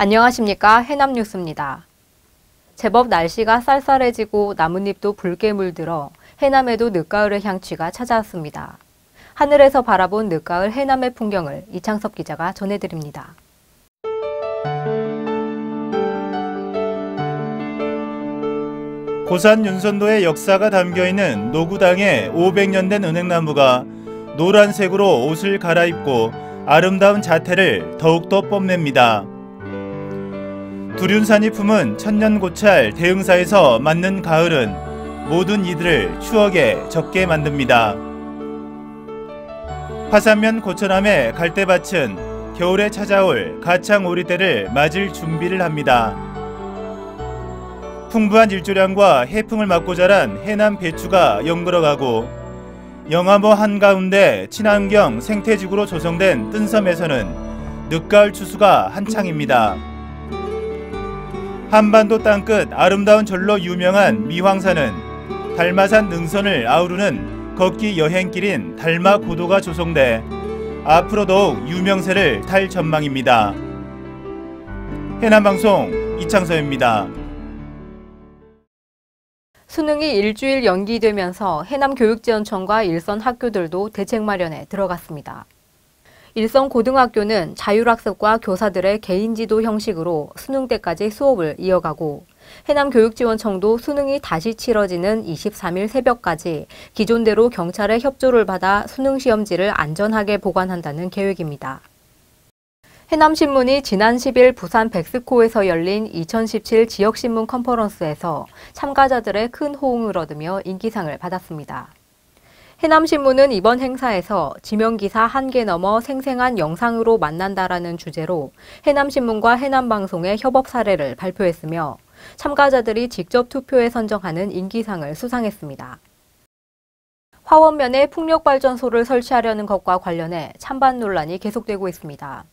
안녕하십니까. 해남뉴스입니다. 제법 날씨가 쌀쌀해지고 나뭇잎도 붉게 물들어 해남에도 늦가을의 향취가 찾아왔습니다. 하늘에서 바라본 늦가을 해남의 풍경을 이창섭 기자가 전해드립니다. 고산 윤선도의 역사가 담겨있는 노구당의 500년 된 은행나무가 노란색으로 옷을 갈아입고 아름다운 자태를 더욱더 뽐냅니다. 두륜산이 품은 천년고찰 대흥사에서 맞는 가을은 모든 이들을 추억에 적게 만듭니다. 화산면 고천함의 갈대밭은 겨울에 찾아올 가창 오리떼를 맞을 준비를 합니다. 풍부한 일조량과 해풍을 맞고 자란 해남 배추가 연걸어가고 영하모 한가운데 친환경 생태지구로 조성된 뜬섬에서는 늦가을 추수가 한창입니다. 한반도 땅끝 아름다운 절로 유명한 미황산은 달마산 능선을 아우르는 걷기 여행길인 달마고도가 조성돼 앞으로 더욱 유명세를 탈 전망입니다. 해남방송 이창섭입니다. 수능이 일주일 연기되면서 해남교육지원청과 일선 학교들도 대책 마련에 들어갔습니다. 일선 고등학교는 자율학습과 교사들의 개인지도 형식으로 수능 때까지 수업을 이어가고 해남교육지원청도 수능이 다시 치러지는 23일 새벽까지 기존대로 경찰의 협조를 받아 수능시험지를 안전하게 보관한다는 계획입니다. 해남신문이 지난 10일 부산 백스코에서 열린 2017 지역신문 컨퍼런스에서 참가자들의 큰 호응을 얻으며 인기상을 받았습니다. 해남신문은 이번 행사에서 지명기사 한계 넘어 생생한 영상으로 만난다라는 주제로 해남신문과 해남방송의 협업 사례를 발표했으며 참가자들이 직접 투표해 선정하는 인기상을 수상했습니다. 화원면에 풍력발전소를 설치하려는 것과 관련해 찬반 논란이 계속되고 있습니다.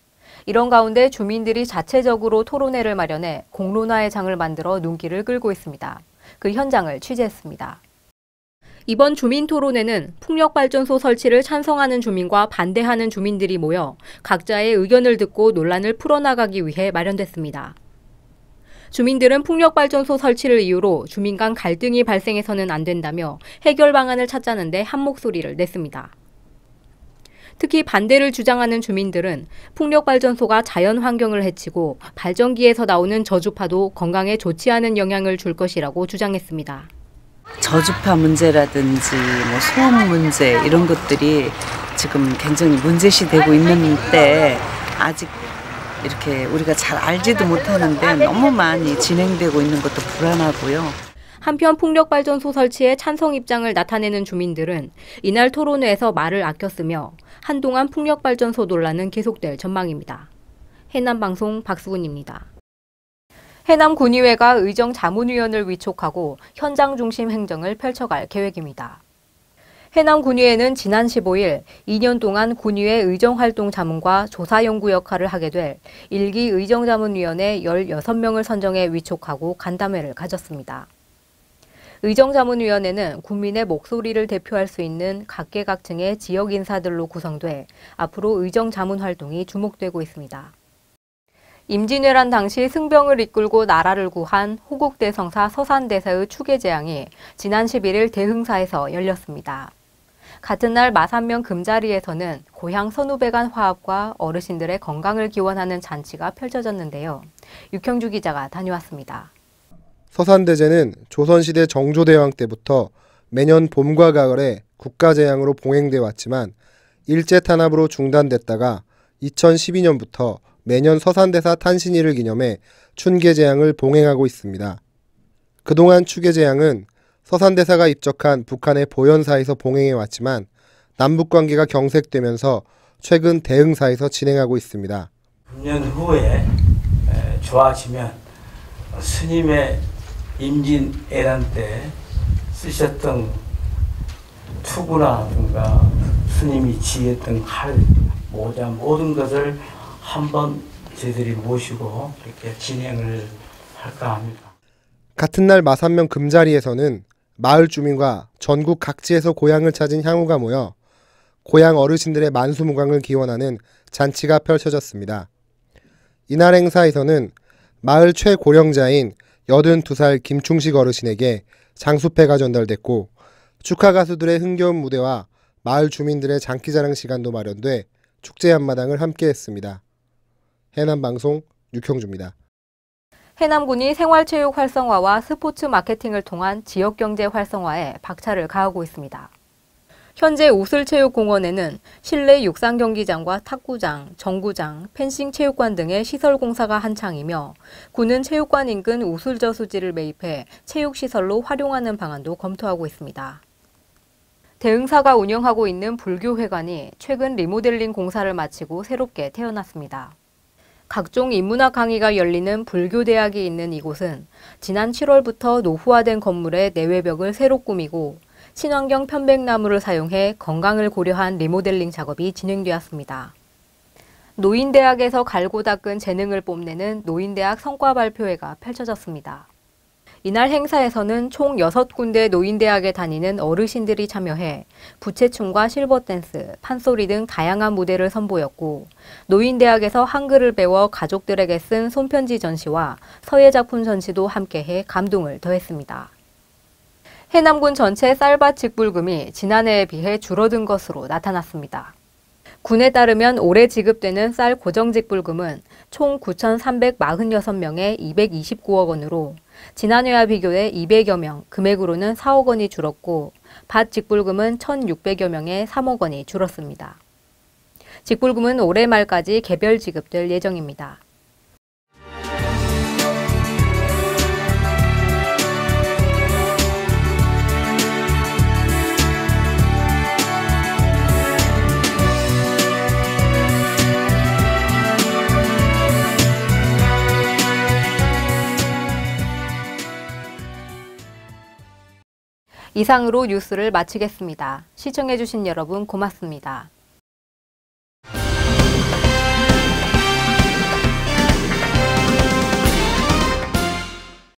이런 가운데 주민들이 자체적으로 토론회를 마련해 공론화의 장을 만들어 눈길을 끌고 있습니다. 그 현장을 취재했습니다. 이번 주민토론회는 풍력발전소 설치를 찬성하는 주민과 반대하는 주민들이 모여 각자의 의견을 듣고 논란을 풀어나가기 위해 마련됐습니다. 주민들은 풍력발전소 설치를 이유로 주민 간 갈등이 발생해서는 안 된다며 해결 방안을 찾자는데 한 목소리를 냈습니다. 특히 반대를 주장하는 주민들은 풍력발전소가 자연 환경을 해치고 발전기에서 나오는 저주파도 건강에 좋지 않은 영향을 줄 것이라고 주장했습니다. 저주파 문제라든지 소음 문제 이런 것들이 지금 굉장히 문제시 되고 있는데 아직 이렇게 우리가 잘 알지도 못하는데 너무 많이 진행되고 있는 것도 불안하고요. 한편 풍력발전소 설치에 찬성 입장을 나타내는 주민들은 이날 토론회에서 말을 아꼈으며 한동안 풍력발전소 논란은 계속될 전망입니다. 해남방송 박수근입니다. 해남군의회가 의정자문위원을 위촉하고 현장 중심 행정을 펼쳐갈 계획입니다. 해남군의회는 지난 15일 2년 동안 군의회 의정활동 자문과 조사연구 역할을 하게 될 1기 의정자문위원회 16명을 선정해 위촉하고 간담회를 가졌습니다. 의정자문위원회는 국민의 목소리를 대표할 수 있는 각계각층의 지역 인사들로 구성돼 앞으로 의정자문 활동이 주목되고 있습니다. 임진왜란 당시 승병을 이끌고 나라를 구한 호국대성사 서산대사의 추계제양이 지난 11일 대흥사에서 열렸습니다. 같은 날 마산면 금자리에서는 고향 선후배 간 화합과 어르신들의 건강을 기원하는 잔치가 펼쳐졌는데요. 육형주 기자가 다녀왔습니다. 서산대제는 조선시대 정조대왕 때부터 매년 봄과 가을에 국가제양으로 봉행돼 왔지만 일제탄압으로 중단됐다가 2012년부터 매년 서산대사 탄신일을 기념해 춘계제양을 봉행하고 있습니다. 그동안 추계제양은 서산대사가 입적한 북한의 보현사에서 봉행해 왔지만 남북관계가 경색되면서 최근 대흥사에서 진행하고 있습니다. 9년 후에 좋아지면 스님의 임진왜란 때 쓰셨던 투구라든가 스님이 지했던 칼, 모자 모든 것을 한번 저희들이 모시고 이렇게 진행을 할까 합니다. 같은 날 마산면 금자리에서는 마을 주민과 전국 각지에서 고향을 찾은 향후가 모여 고향 어르신들의 만수무강을 기원하는 잔치가 펼쳐졌습니다. 이날 행사에서는 마을 최고령자인 82살 김충식 어르신에게 장수패가 전달됐고 축하 가수들의 흥겨운 무대와 마을 주민들의 장기자랑 시간도 마련돼 축제 한마당을 함께했습니다. 해남방송 육형주입니다. 해남군이 생활체육 활성화와 스포츠 마케팅을 통한 지역경제 활성화에 박차를 가하고 있습니다. 현재 오슬체육공원에는 실내 육상경기장과 탁구장, 정구장, 펜싱 체육관 등의 시설 공사가 한창이며 군은 체육관 인근 우술저수지를 매입해 체육시설로 활용하는 방안도 검토하고 있습니다. 대흥사가 운영하고 있는 불교회관이 최근 리모델링 공사를 마치고 새롭게 태어났습니다. 각종 인문학 강의가 열리는 불교대학이 있는 이곳은 지난 7월부터 노후화된 건물의 내외벽을 새로 꾸미고 친환경 편백나무를 사용해 건강을 고려한 리모델링 작업이 진행되었습니다. 노인대학에서 갈고 닦은 재능을 뽐내는 노인대학 성과 발표회가 펼쳐졌습니다. 이날 행사에서는 총 6군데 노인대학에 다니는 어르신들이 참여해 부채춤과 실버댄스, 판소리 등 다양한 무대를 선보였고 노인대학에서 한글을 배워 가족들에게 쓴 손편지 전시와 서예작품 전시도 함께해 감동을 더했습니다. 해남군 전체 쌀밭 직불금이 지난해에 비해 줄어든 것으로 나타났습니다. 군에 따르면 올해 지급되는 쌀 고정직불금은 총 9,346명에 229억 원으로 지난해와 비교해 200여 명, 금액으로는 4억 원이 줄었고 밭 직불금은 1,600여 명에 3억 원이 줄었습니다. 직불금은 올해 말까지 개별 지급될 예정입니다. 이상으로 뉴스를 마치겠습니다. 시청해주신 여러분 고맙습니다.